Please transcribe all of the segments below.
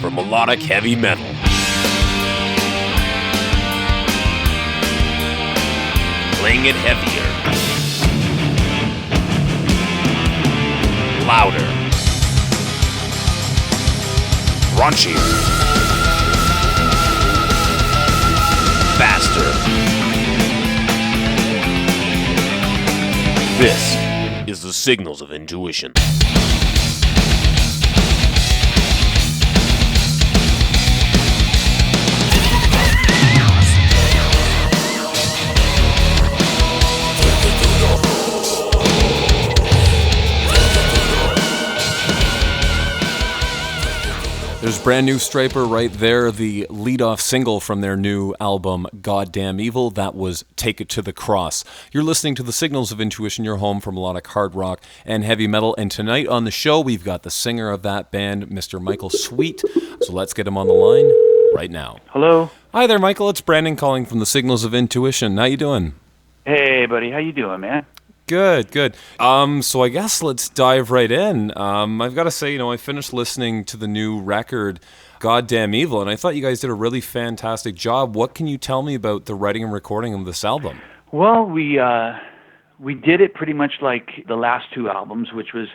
for melodic heavy metal. Playing it heavier, louder, raunchier, faster. This is the Signals of Intuition. There's brand new Stryper right there, the lead-off single from their new album, Goddamn Evil. That was Take It to the Cross. You're listening to the Signals of Intuition, your home for melodic hard rock and heavy metal. And tonight on the show, we've got the singer of that band, Mr. Michael Sweet. So let's get him on the line right now. Hello. Hi there, Michael. It's Brandon calling from the Signals of Intuition. How you doing? Hey, buddy. How you doing, man? Good. So I guess let's dive right in. I've got to say, I finished listening to the new record, Goddamn Evil, and I thought you guys did a really fantastic job. What can you tell me about the writing and recording of this album? Well, we did it pretty much like the last two albums, which was,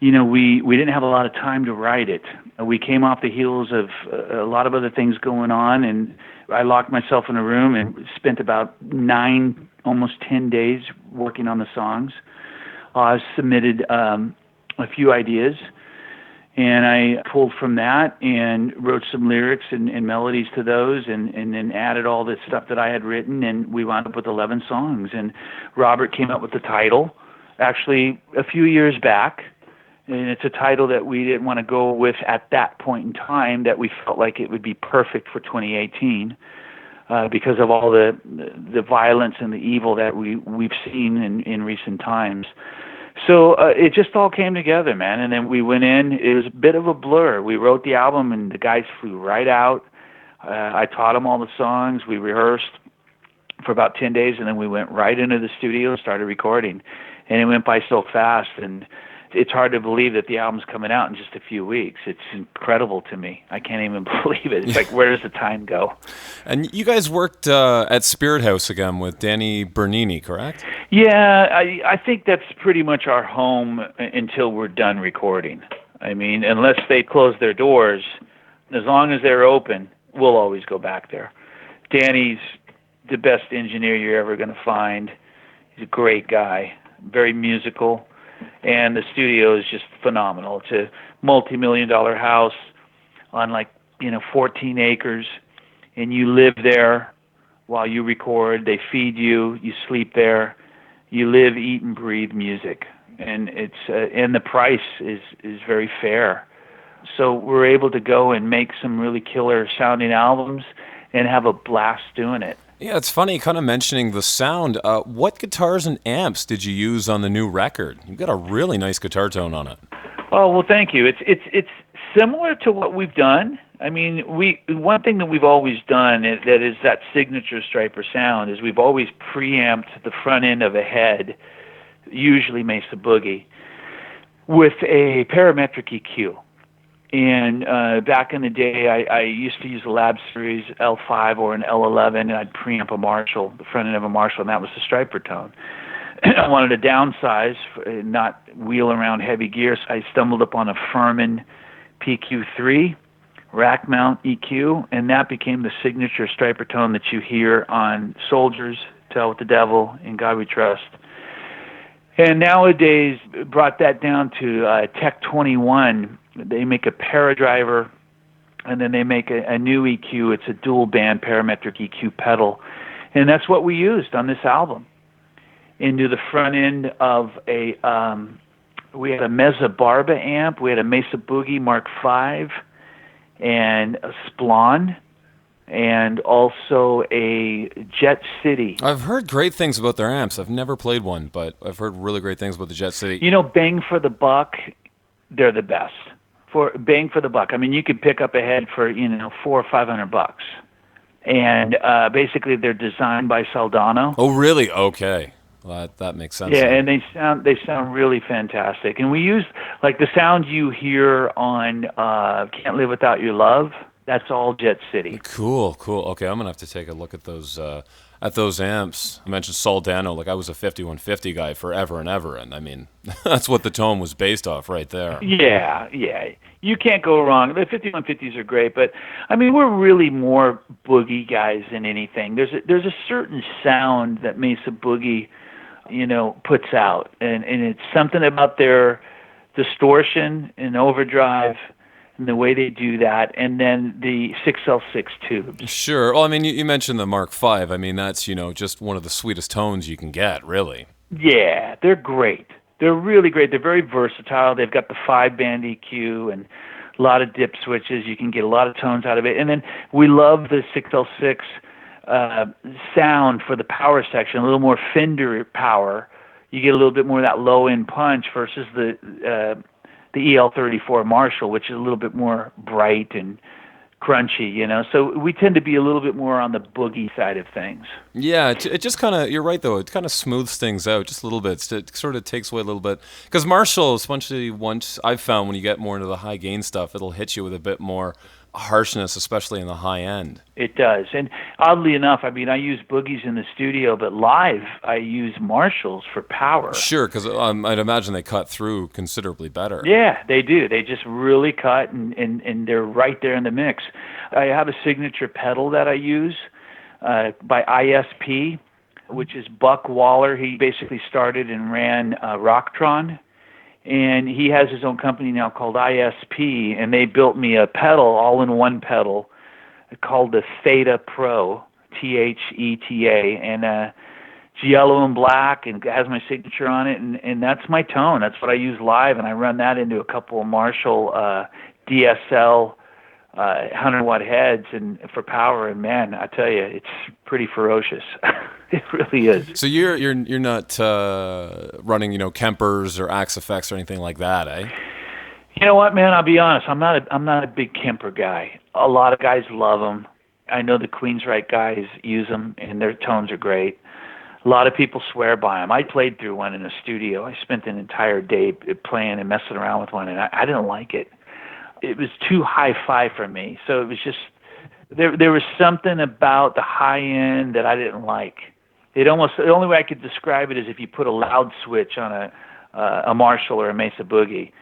we didn't have a lot of time to write it. We came off the heels of a lot of other things going on, and I locked myself in a room and spent about 9, almost 10 days working on the songs. I submitted a few ideas, and I pulled from that and wrote some lyrics and melodies to those, and then added all the stuff that I had written, and we wound up with 11 songs. And Robert came up with the title, actually a few years back, and it's a title that we didn't want to go with at that point in time, that we felt like it would be perfect for 2018. Because of all the violence and the evil that we've seen in recent times. So it just all came together, man. And then we went in. It was a bit of a blur. We wrote the album, and the guys flew right out. I taught them all the songs. We rehearsed for about 10 days, and then we went right into the studio and started recording. And it went by so fast, and it's hard to believe that the album's coming out in just a few weeks. It's incredible to me. I can't even believe it. It's like, where does the time go? And you guys worked at Spirit House again with Danny Bernini, correct? Yeah, I think that's pretty much our home until we're done recording. I mean, unless they close their doors, as long as they're open, we'll always go back there. Danny's the best engineer you're ever going to find. He's a great guy, very musical. And the studio is just phenomenal. It's a multi-million-dollar house on 14 acres, and you live there while you record. They feed you. You sleep there. You live, eat, and breathe music, and and the price is very fair. So we're able to go and make some really killer sounding albums and have a blast doing it. Yeah, it's funny, kind of mentioning the sound. What guitars and amps did you use on the new record? You've got a really nice guitar tone on it. Oh, well, thank you. It's similar to what we've done. I mean, one thing that we've always done that is that signature Stryper sound is we've always preamped the front end of a head, usually Mesa Boogie, with a parametric EQ. And back in the day, I used to use a Lab Series L5 or an L11, and I'd preamp a Marshall, the front end of a Marshall, and that was the Stryper tone. I wanted to downsize, not wheel around heavy gear, so I stumbled upon a Furman PQ3 rack mount EQ, and that became the signature Stryper tone that you hear on Soldiers, Tell With the Devil, In God We Trust. And nowadays, brought that down to Tech 21. They make a Paradriver, and then they make a new EQ. It's a dual band parametric EQ pedal, and that's what we used on this album. Into the front end of we had a Mesa Barba amp, we had a Mesa Boogie Mark V, and a Splon, and also a Jet City. I've heard great things about their amps. I've never played one, but I've heard really great things about the Jet City. Bang for the buck, they're the best. For bang for the buck. I mean, you could pick up a head for $400 or $500, and basically they're designed by Saldano. Oh, really? Okay. Well, that makes sense. Yeah, then. and they sound really fantastic. And we use like the sound you hear on "Can't Live Without Your Love." That's all Jet City. Cool. Okay, I'm gonna have to take a look at those amps. You mentioned Soldano. Like I was a 5150 guy forever and ever, and I mean that's what the tone was based off right there. Yeah. You can't go wrong. The 5150s are great, but I mean we're really more boogie guys than anything. There's a certain sound that Mesa Boogie, puts out, and it's something about their distortion and overdrive and the way they do that, and then the 6L6 tubes. Sure. Well, I mean, you mentioned the Mark V. I mean, that's just one of the sweetest tones you can get, really. Yeah, they're great. They're really great. They're very versatile. They've got the 5-band EQ and a lot of dip switches. You can get a lot of tones out of it. And then we love the 6L6 sound for the power section, a little more Fender power. You get a little bit more of that low-end punch versus the EL34 Marshall, which is a little bit more bright and crunchy, So we tend to be a little bit more on the boogie side of things. Yeah, it just kind of, you're right, though. It kind of smooths things out just a little bit. It sort of takes away a little bit. Because Marshall, especially once I've found when you get more into the high gain stuff, it'll hit you with a bit more harshness, especially in the high end. It does. And oddly enough, I mean, I use boogies in the studio, but live I use Marshalls for power. Sure, because I'd imagine they cut through considerably better. Yeah, they do. They just really cut, and they're right there in the mix. I have a signature pedal that I use by ISP, which is Buck Waller. He basically started and ran Rocktron. And he has his own company now called ISP, and they built me a pedal, all-in-one pedal, called the Theta Pro, Theta, and it's yellow and black, and it has my signature on it, and that's my tone. That's what I use live, and I run that into a couple of Marshall DSL 100-watt heads and for power, and man, I tell you, it's pretty ferocious. It really is. So you're not running Kempers or Axe Effects or anything like that, eh? You know what, man? I'll be honest. I'm not a big Kemper guy. A lot of guys love them. I know the Queensryche guys use them, and their tones are great. A lot of people swear by them. I played through one in a studio. I spent an entire day playing and messing around with one, and I didn't like it. It was too hi-fi for me. So it was just there was something about the high end that I didn't like. The only way I could describe it is if you put a loud switch on a Marshall or a Mesa Boogie,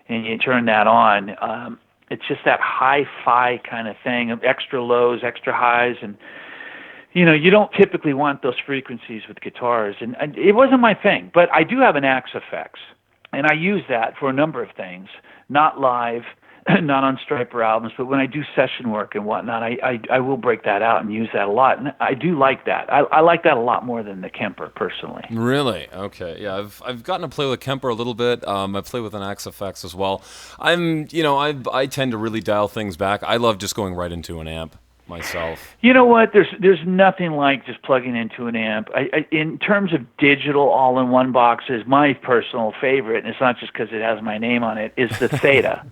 and you turn that on. It's just that hi-fi kind of thing of extra lows, extra highs, and you don't typically want those frequencies with guitars. And it wasn't my thing, but I do have an Axe Effects, and I use that for a number of things, not live. Not on Stryper albums, but when I do session work and whatnot, I will break that out and use that a lot. And I do like that. I like that a lot more than the Kemper, personally. Really? Okay. Yeah, I've gotten to play with Kemper a little bit. I play with an Axe Effects as well. I tend to really dial things back. I love just going right into an amp myself. You know what? There's nothing like just plugging into an amp. In terms of digital all-in-one boxes, my personal favorite, and it's not just because it has my name on it, is the Theta.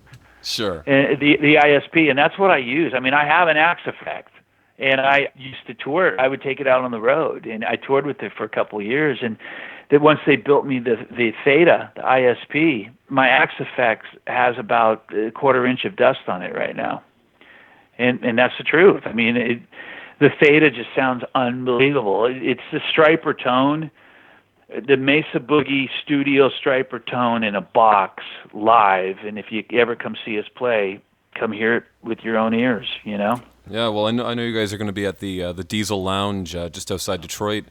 Sure. The ISP, and that's what I use. I mean, I have an Axe Effect, and I used to tour. I would take it out on the road, and I toured with it for a couple of years. And that once they built me the Theta, the ISP, my Axe Effect has about a quarter inch of dust on it right now, and that's the truth. I mean, the Theta just sounds unbelievable. It's the Stryper tone. The Mesa Boogie studio Stryper tone in a box live, and if you ever come see us play, come hear it with your own ears, Yeah, well, I know you guys are going to be at the Diesel Lounge just outside Detroit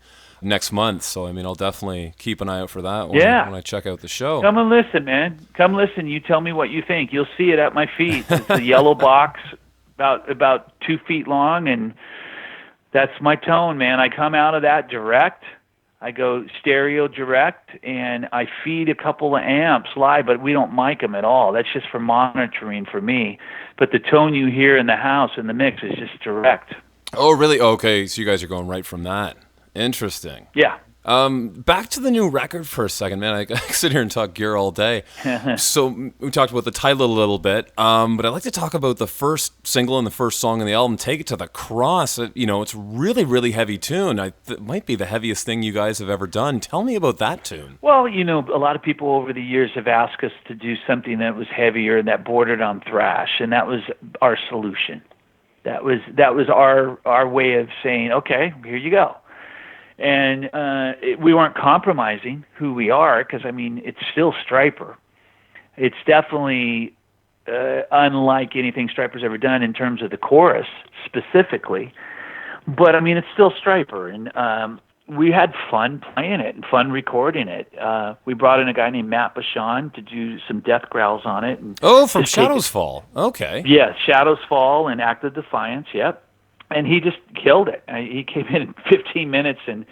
next month, so I mean, I'll definitely keep an eye out for that when I check out the show. Come and listen, man. Come listen. You tell me what you think. You'll see it at my feet. It's a yellow box, about 2 feet long, and that's my tone, man. I come out of that direct. I go stereo direct, and I feed a couple of amps live, but we don't mic them at all. That's just for monitoring for me. But the tone you hear in the house in the mix is just direct. Oh, really? Okay, so you guys are going right from that. Interesting. Yeah. Back to the new record for a second, man. I could sit here and talk gear all day. So we talked about the title a little bit, but I'd like to talk about the first single and the first song on the album, Take It to the Cross. It's really, really heavy tune. It might be the heaviest thing you guys have ever done. Tell me about that tune. Well, a lot of people over the years have asked us to do something that was heavier and that bordered on thrash, and that was our solution. That was our way of saying, okay, here you go. And we weren't compromising who we are, because, it's still Stryper. It's definitely unlike anything Stryper's ever done in terms of the chorus specifically. But, it's still Stryper. And we had fun playing it and fun recording it. We brought in a guy named Matt Bashan to do some death growls on it. And from Shadows Fall. Okay. Yeah, Shadows Fall and Act of Defiance, yep. And he just killed it. He came in 15 minutes and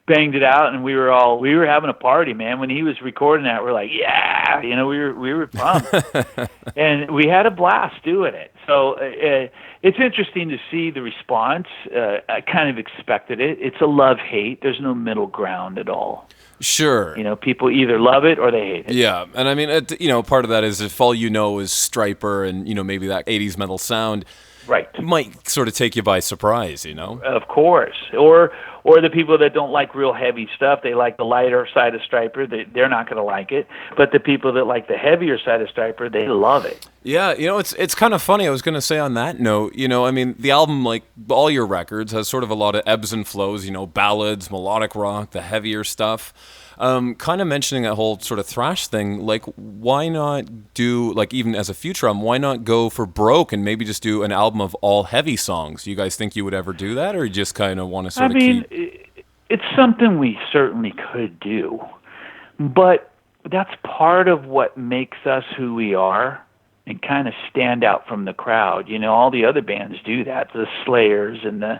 banged it out, and we were having a party, man. When he was recording that, we're like, yeah, we were pumped, and we had a blast doing it. So it's interesting to see the response. I kind of expected it. It's a love-hate. There's no middle ground at all. Sure. People either love it or they hate it. Yeah, and part of that is if all you know is Stryper and maybe that 80s metal sound. Right. It might sort of take you by surprise, Of course. Or the people that don't like real heavy stuff, they like the lighter side of Stryper, they're not going to like it. But the people that like the heavier side of Stryper, they love it. Yeah, it's kind of funny. I was going to say on that note, the album, like all your records, has sort of a lot of ebbs and flows, ballads, melodic rock, the heavier stuff. Kind of mentioning that whole sort of thrash thing, like why not do, like even as a future album, why not go for broke and maybe just do an album of all heavy songs? You guys think you would ever do that, or you just kind of want to sort of keep... It's something we certainly could do, but that's part of what makes us who we are and kind of stand out from the crowd. All the other bands do that, the Slayers and the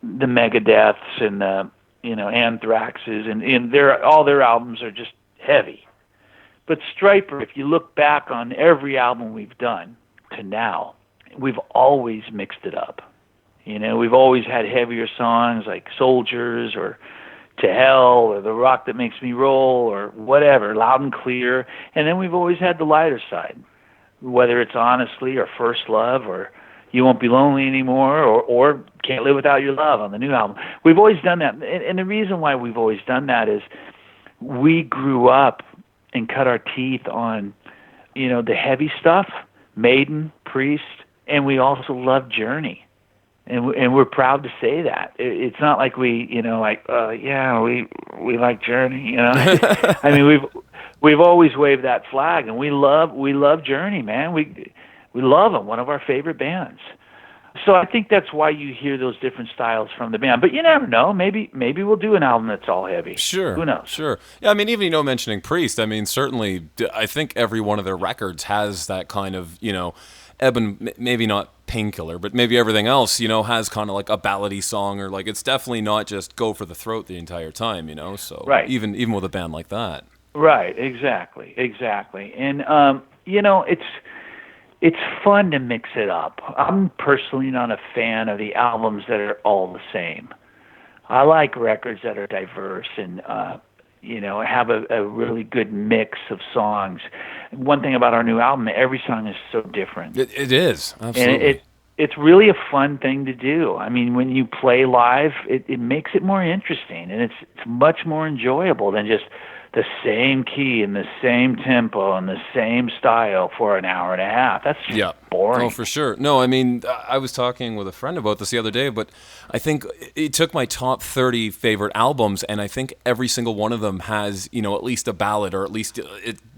Megadeths and the Anthraxes, and all their albums are just heavy. But Stryper, if you look back on every album we've done to now, we've always mixed it up. We've always had heavier songs like Soldiers or To Hell or The Rock That Makes Me Roll or whatever, Loud and Clear. And then we've always had the lighter side, whether it's Honestly or First Love or You Won't Be Lonely Anymore or Can't Live Without Your Love on the new album. We've always done that. And the reason why we've always done that is we grew up and cut our teeth on, the heavy stuff, Maiden, Priest, and we also love Journey. And we're proud to say that. It's not like we, we like Journey, we've always waved that flag, and we love Journey, man. We love them, one of our favorite bands. So I think that's why you hear those different styles from the band. But you never know. Maybe we'll do an album that's all heavy. Sure. Who knows? Sure. Yeah, even mentioning Priest, certainly I think every one of their records has that kind of, ebb and maybe not Painkiller, but maybe everything else, has kind of like a ballady song, or like it's definitely not just go for the throat the entire time, So right. Even with a band like that. Right, exactly. And it's fun to mix it up. I'm personally not a fan of the albums that are all the same. I like records that are diverse and have a really good mix of songs. One thing about our new album, every song is so different. It is, absolutely. And it's really a fun thing to do. When you play live, it makes it more interesting, and it's much more enjoyable than just the same key and the same tempo and the same style for an hour and a half. That's just boring. Oh, for sure. No, I was talking with a friend about this the other day, but I think it took my top 30 favorite albums, and I think every single one of them has, at least a ballad, or at least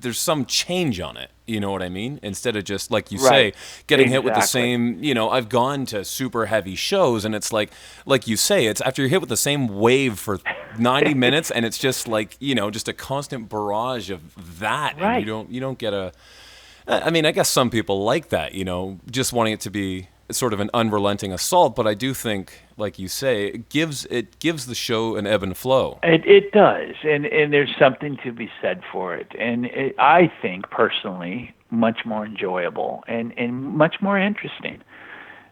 there's some change on it. You know what I mean? Instead of just, like you say, getting hit with the same, I've gone to super heavy shows, and it's like you say, it's after you're hit with the same wave for 90 minutes, and it's just like, just a constant barrage of that. Right. And you don't get I guess some people like that, just wanting it to be sort of an unrelenting assault, but I do think, like you say, it gives the show an ebb and flow. It does, and there's something to be said for it. And I think, personally, much more enjoyable and much more interesting.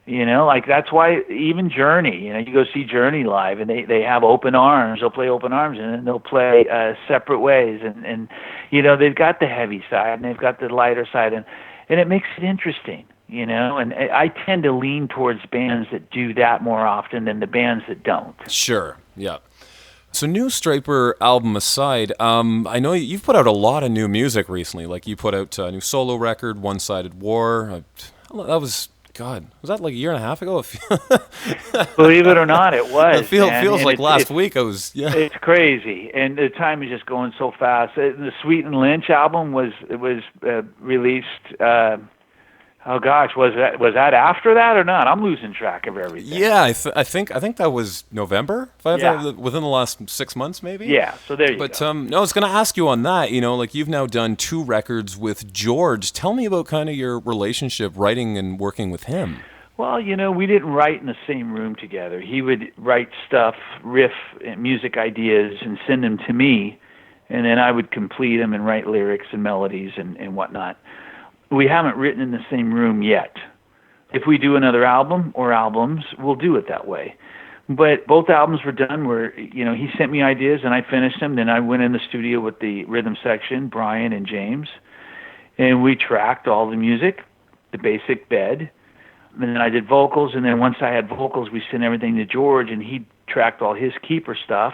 Like that's why even Journey, you go see Journey live and they have open arms. They'll play open arms and then they'll play separate ways. And they've got the heavy side and they've got the lighter side. And it makes it interesting, And I tend to lean towards bands that do that more often than the bands that don't. Sure, yeah. So new Stryper album aside, I know you've put out a lot of new music recently. Like you put out a new solo record, One-Sided War. That was... God, was that like a year and a half ago? Believe it or not, it was. It feels like last week. It's crazy, and the time is just going so fast. The Sweet and Lynch album was released. Oh gosh, was that after that or not? I'm losing track of everything. Yeah, I think that was November. Within the last 6 months, maybe. Yeah, so there you go. But no, I was going to ask you on that. Like you've now done 2 records with George. Tell me about kind of your relationship, writing and working with him. Well, we didn't write in the same room together. He would write stuff, riff, music ideas, and send them to me, and then I would complete them and write lyrics and melodies and whatnot. We haven't written in the same room yet. If we do another album or albums, we'll do it that way. But both albums were done where, he sent me ideas and I finished them. Then I went in the studio with the rhythm section, Brian and James, and we tracked all the music, the basic bed. And then I did vocals, and then once I had vocals, we sent everything to George, and he tracked all his keeper stuff,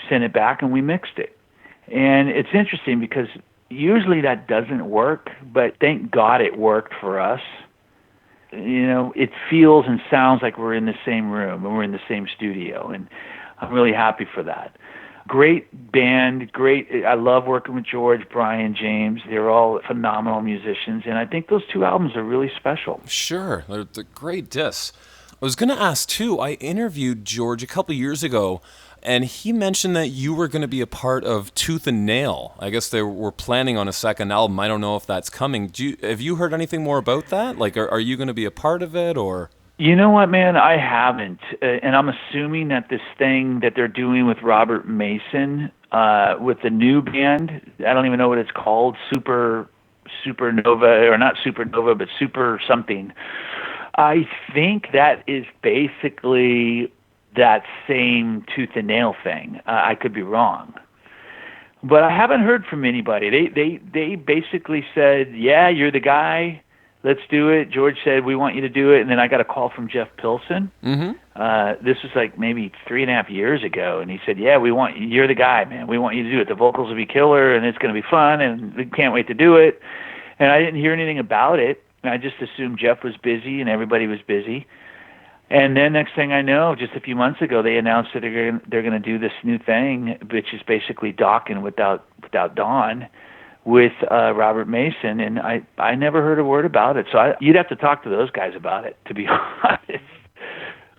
sent it back, and we mixed it. And it's interesting because usually that doesn't work, but thank God it worked for us. It feels and sounds like we're in the same room and we're in the same studio, and I'm really happy for that. Great band, I love working with George, Brian, James. They're all phenomenal musicians, and I think those 2 albums are really special. Sure, they're great discs. I was going to ask, too, I interviewed George a couple years ago, and he mentioned that you were going to be a part of Tooth and Nail. I guess they were planning on a second album. I don't know if that's coming. Have you heard anything more about that? Like, are you going to be a part of it, or? You know what, man? I haven't. And I'm assuming that this thing that they're doing with Robert Mason, with the new band, I don't even know what it's called, Supernova, or not Supernova, but Super something. I think that is basically that same Tooth and Nail thing. I could be wrong. But I haven't heard from anybody. They basically said, yeah, you're the guy. Let's do it. George said, we want you to do it. And then I got a call from Jeff Pilson. Mm-hmm. This was like maybe 3.5 years ago. And he said, yeah, you're the guy, man. We want you to do it. The vocals will be killer and it's going to be fun and we can't wait to do it. And I didn't hear anything about it. And I just assumed Jeff was busy and everybody was busy. And then next thing I know, just a few months ago, they announced that they're going to do this new thing, which is basically Dokken without Dawn, with Robert Mason, and I never heard a word about it. So you'd have to talk to those guys about it, to be honest.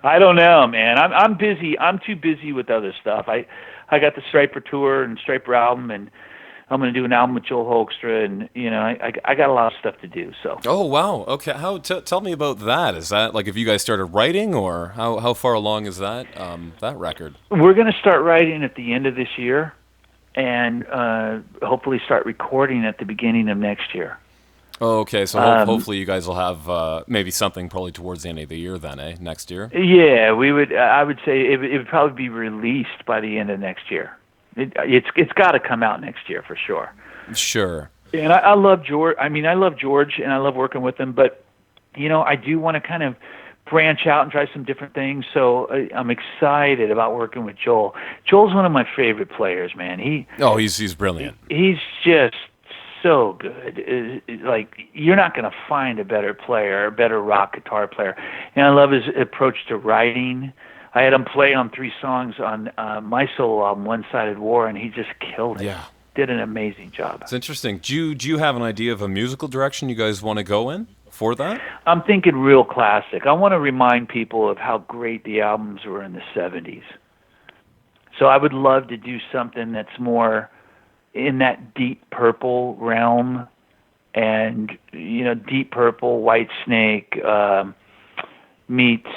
I don't know, man. I'm busy. I'm too busy with other stuff. I got the Stryper tour and Stryper album, and I'm going to do an album with Joel Hoekstra, and I got a lot of stuff to do. So. Oh wow, okay. Tell me about that. Is that like if you guys started writing, or how far along is that that record? We're going to start writing at the end of this year, and hopefully start recording at the beginning of next year. Oh, okay. So hopefully you guys will have maybe something probably towards the end of the year then, next year? Yeah, we would. I would say it would probably be released by the end of next year. It's got to come out next year for sure. Sure. And I love George. I mean, I love George, and I love working with him. But I do want to kind of branch out and try some different things. So I'm excited about working with Joel. Joel's one of my favorite players, man. He's brilliant. He's just so good. Like, you're not going to find a better player, a better rock guitar player. And I love his approach to writing. I had him play on 3 songs on my solo album, One-Sided War, and he just killed it. Yeah. Did an amazing job. It's interesting. Do you have an idea of a musical direction you guys want to go in for that? I'm thinking real classic. I want to remind people of how great the albums were in the 70s. So I would love to do something that's more in that Deep Purple realm, and Deep Purple, White Snake meets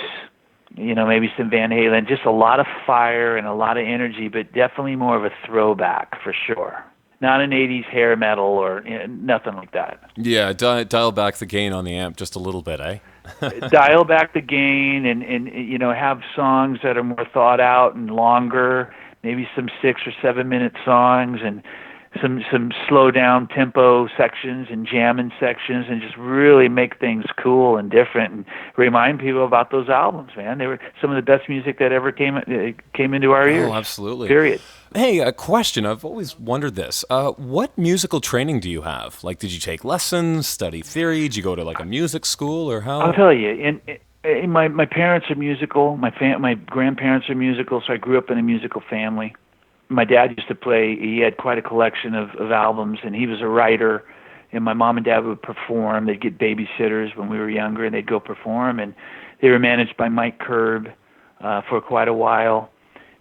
maybe some Van Halen, just a lot of fire and a lot of energy, but definitely more of a throwback for sure. Not an 80s hair metal or nothing like that. Yeah, dial back the gain on the amp just a little bit, eh? dial back the gain and have songs that are more thought out and longer, maybe some 6 or 7 minute songs and some slow down tempo sections and jamming sections, and just really make things cool and different and remind people about those albums, man. They were some of the best music that ever came into our ears. Oh, absolutely. Period. Hey, a question. I've always wondered this. What musical training do you have? Like, did you take lessons, study theory? Did you go to like a music school, or how? I'll tell you. My parents are musical. My grandparents are musical, so I grew up in a musical family. My dad used to play. He had quite a collection of albums, and he was a writer. And my mom and dad would perform. They'd get babysitters when we were younger, and they'd go perform. And they were managed by Mike Curb for quite a while.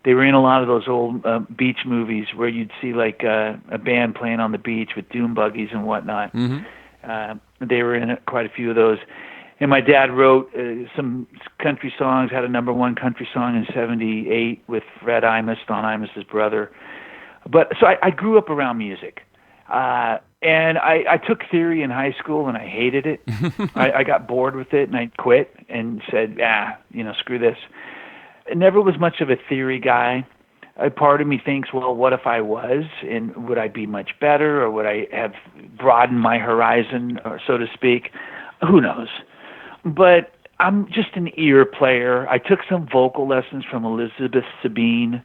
They were in a lot of those old beach movies where you'd see like a band playing on the beach with dune buggies and whatnot. Mm-hmm. They were in quite a few of those. And my dad wrote some country songs, had a #1 country song in '78 with Fred Imus, Don Imus's brother. But so I grew up around music. And I took theory in high school, and I hated it. I got bored with it, and I quit and said, screw this. I never was much of a theory guy. A part of me thinks, well, what if I was, and would I be much better, or would I have broadened my horizon, or so to speak? Who knows? But I'm just an ear player. I took some vocal lessons from Elizabeth Sabine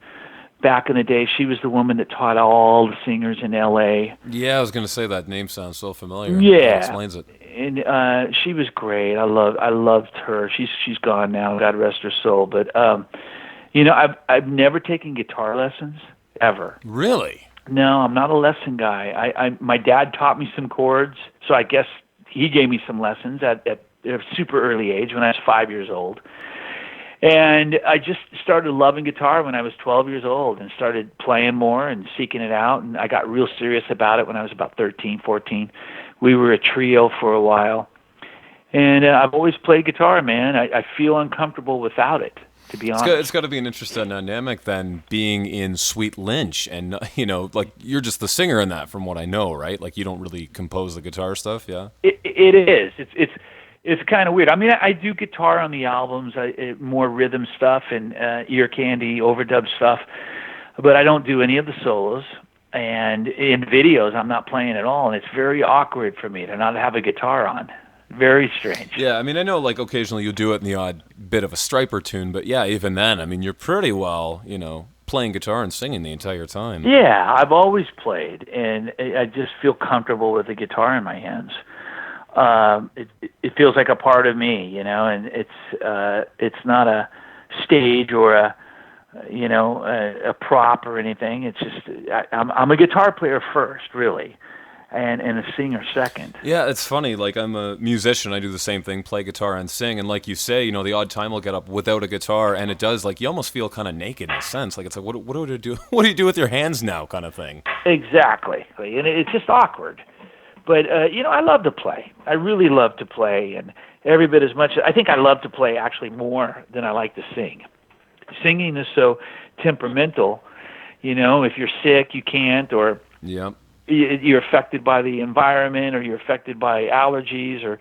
back in the day. She was the woman that taught all the singers in L.A. Yeah, I was going to say that name sounds so familiar. Yeah, that explains it. And she was great. I loved her. She's gone now. God rest her soul. But I've never taken guitar lessons ever. Really? No, I'm not a lesson guy. My dad taught me some chords, so I guess he gave me some lessons at a super early age when I was 5 years old. And I just started loving guitar when I was 12 years old and started playing more and seeking it out. And I got real serious about it when I was about 13, 14. We were a trio for a while. And I've always played guitar, man. I feel uncomfortable without it, to be honest. It's got to be an interesting dynamic then, being in Sweet Lynch. And, like you're just the singer in that from what I know, right? Like you don't really compose the guitar stuff, yeah? It is. It's kind of weird. I mean, I do guitar on the albums, more rhythm stuff and ear candy, overdub stuff, but I don't do any of the solos. And in videos, I'm not playing at all, and it's very awkward for me to not have a guitar on. Very strange. Yeah, I mean, I know like occasionally you'll do it in the odd bit of a Stryper tune, but yeah, even then, I mean, you're pretty well, playing guitar and singing the entire time. Yeah, I've always played, and I just feel comfortable with the guitar in my hands. It feels like a part of me, and it's not a stage or a prop or anything. It's just I'm a guitar player first, really, and a singer second. Yeah, it's funny. Like I'm a musician, I do the same thing, play guitar and sing, and like you say, the odd time I'll get up without a guitar, and it does like you almost feel kind of naked in a sense. Like it's like what do you do? What do you do with your hands now, kind of thing. Exactly, and it's just awkward. But, I love to play. I really love to play, and every bit as much. I think I love to play actually more than I like to sing. Singing is so temperamental. If you're sick, you can't, or yep. You're affected by the environment, or you're affected by allergies, or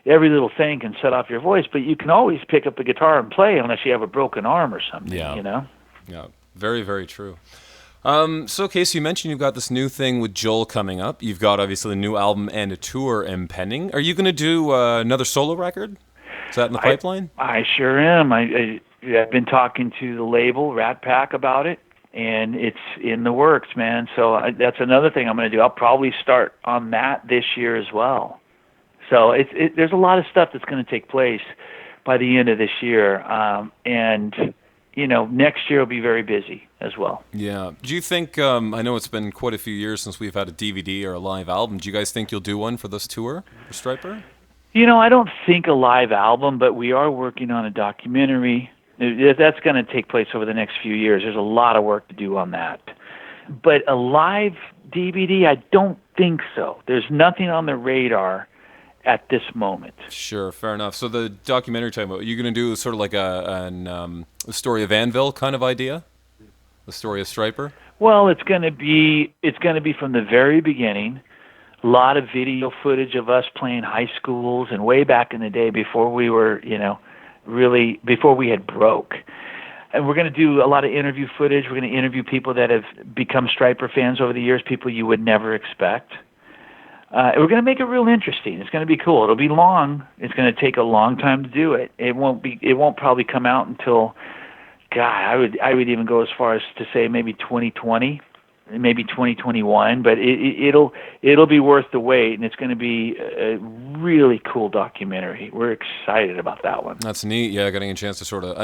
every little thing can set off your voice. But you can always pick up a guitar and play unless you have a broken arm or something, Yeah, very, very true. So, Casey, you mentioned you've got this new thing with Joel coming up. You've got, obviously, a new album and a tour impending. Are you going to do another solo record? Is that in the pipeline? I sure am. I've been talking to the label, Rat Pack, about it, and it's in the works, man. So that's another thing I'm going to do. I'll probably start on that this year as well. So there's a lot of stuff that's going to take place by the end of this year, and next year will be very busy as well. Yeah. Do you think, I know it's been quite a few years since we've had a DVD or a live album. Do you guys think you'll do one for this tour for Stryper? I don't think a live album, but we are working on a documentary. That's going to take place over the next few years. There's a lot of work to do on that. But a live DVD, I don't think so. There's nothing on the radar at this moment. Sure, fair enough. So the documentary time, are you going to do sort of like a story of Anvil kind of idea? The story of Stryper? Well, it's going to be from the very beginning A lot of video footage of us playing high schools and way back in the day before we were, really before we had broke. And we're going to do a lot of interview footage. We're going to interview people that have become Stryper fans over the years, people you would never expect. We're going to make it real interesting. It's going to be cool. It'll be long. It's going to take a long time to do it. It won't probably come out until, God, I would even go as far as to say maybe 2020. Maybe 2021, but it'll be worth the wait, and it's going to be a really cool documentary. We're excited about that one. That's neat, yeah, getting a chance to sort of,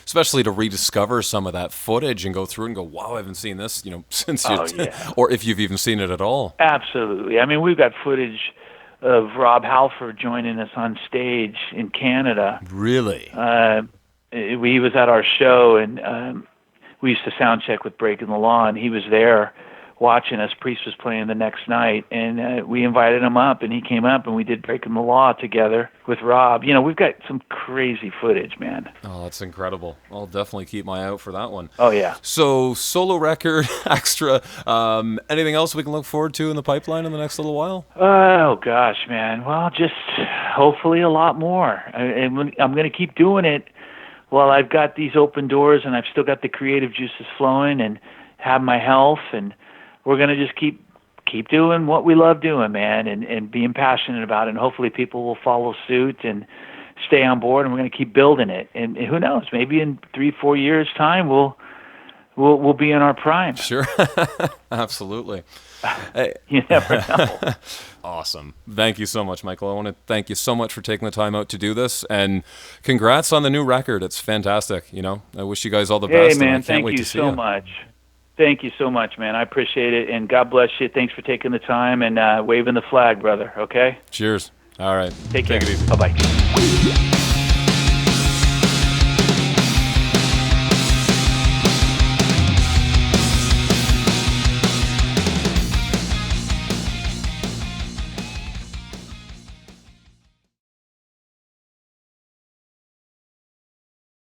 especially to rediscover some of that footage and go through and go, wow, I haven't seen this, since or if you've even seen it at all. Absolutely. We've got footage of Rob Halford joining us on stage in Canada. Really? He was at our show, and we used to sound check with Breaking the Law, and he was there watching us. Priest was playing the next night, and we invited him up, and he came up, and we did Breaking the Law together with Rob. We've got some crazy footage, man. Oh, that's incredible. I'll definitely keep my eye out for that one. Oh, yeah. So, solo record, extra, anything else we can look forward to in the pipeline in the next little while? Oh, gosh, man. Well, just hopefully a lot more. I'm going to keep doing it. Well, I've got these open doors, and I've still got the creative juices flowing and have my health, and we're going to just keep doing what we love doing, man, and being passionate about it, and hopefully people will follow suit and stay on board, and we're going to keep building it. And who knows, maybe in 3-4 years' time, we'll be in our prime. Sure. Absolutely. You never know. Awesome. Thank you so much, Michael. I want to thank you so much for taking the time out to do this, and congrats on the new record. It's fantastic. I wish you guys all the best. Hey, man, and I can't wait thank you to see so much. Thank you so much, man. I appreciate it, and God bless you. Thanks for taking the time and waving the flag, brother, okay? Cheers. All right. Take care. It easy. Bye-bye.